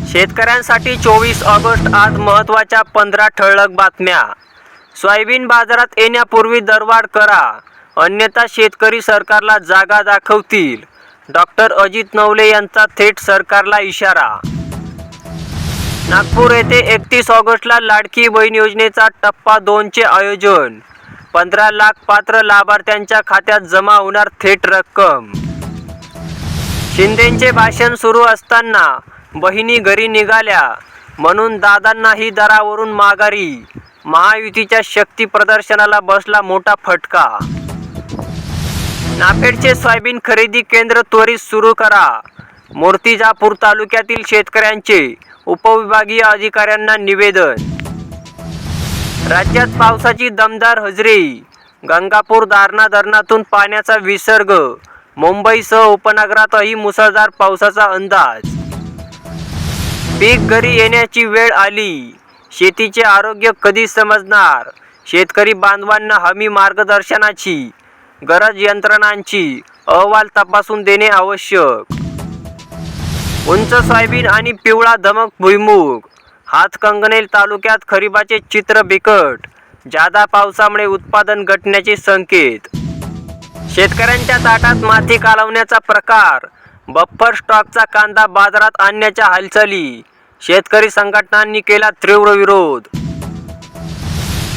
शेतकऱ्यांसाठी 24 ऑगस्ट आज महत्त्वाच्या 15 ठळक बातम्या। सोयाबीन बाजारात येण्यापूर्वी दरवाढ करा, अन्यथा शेतकरी सरकारला जागा दाखवतील। डॉक्टर अजित नवले यांचा थेट सरकारला इशारा। नागपूर येथे 31 ऑगस्टला लाडकी बहीण योजनेचा टप्पा 2 चे आयोजन। 15 लाख पात्र लाभार्थ्यांच्या खात्यात जमा होणार थेट रक्कम। शिंदेंचे भाषण सुरू असताना बहिणी घरी निघाल्या म्हणून दादांनाही दरावरून माघारी। महायुतीच्या शक्ती प्रदर्शनाला बसला मोठा फटका। नाफेडचे सोयाबीन खरेदी केंद्र त्वरित सुरू करा, मूर्तिजापूर तालुक्यातील शेतकऱ्यांचे उपविभागीय अधिकाऱ्यांना निवेदन। राज्यात पावसाची दमदार हजेरी, गंगापूर दारणा धरणातून पाण्याचा विसर्ग। मुंबईसह उपनगरातही मुसळधार पावसाचा अंदाज। पीक घरी येण्याची वेळ आली, शेतीचे आरोग्य कधी समजणार? शेतकरी बांधवांना हमी मार्गदर्शनाची गरज, यंत्रणांची अहवाल तपासून देणे आवश्यक। उंच सोयाबीन आणि पिवळा धमक भुईमूग। हातकणंगले तालुक्यात खरीपाचे चित्र बिकट, जादा पावसामुळे उत्पादन घटण्याचे संकेत। शेतकऱ्यांच्या ताटात माती कालवण्याचा प्रकार, बफर स्टॉकचा कांदा बाजारात आणण्याच्या हालचाली। शेतकरी संघटनांनी केला तीव्र विरोध।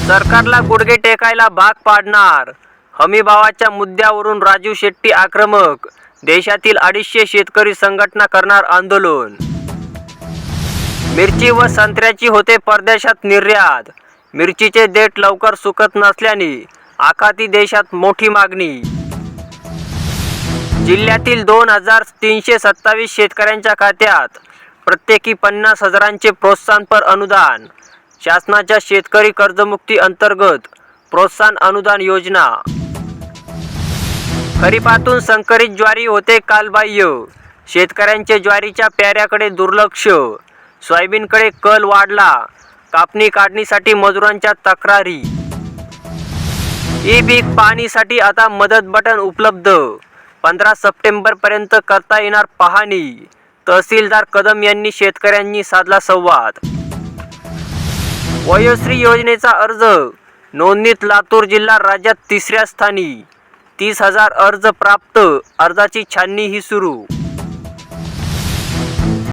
सरकारला गुडघे टेकायला भाग पाडणार, हमीभावाच्या मुद्द्यावरून राजू शेट्टी आक्रमक। देशातील 250 शेतकरी संघटना करणार आंदोलन। मिरची व संत्र्याची होते परदेशात निर्यात, मिरचीचे देठ लवकर सुकत नसल्याने आखाती देशात मोठी मागणी। जिल्ह्यातील 2327 शेतकऱ्यांच्या खात्यात प्रत्येकी 50,000चे प्रोत्साहनपर अनुदान। शासनाच्या शेतकरी कर्जमुक्ती अंतर्गत प्रोत्साहन अनुदान योजना। खरीपातून संकरित ज्वारी होते कालबाह्य, शेतकऱ्यांचे ज्वारीच्या प्याऱ्याकडे दुर्लक्ष। सोयाबीनकडे कल वाढला, काढणीसाठी मजुरांच्या तक्रारी। ई-पीक पाहणीसाठी आता मदत बटन उपलब्ध, 15 सप्टेंबरपर्यंत करता येणार पाहणी। तहसीलदार कदम यांनी शेतकऱ्यांनी साधला संवाद। वयोश्री योजनेचा अर्ज नोंदणीत लातूर जिल्हा राज्यात 3ऱ्या स्थानी, 30,000 अर्ज प्राप्त, अर्जाची छाननी ही सुरू।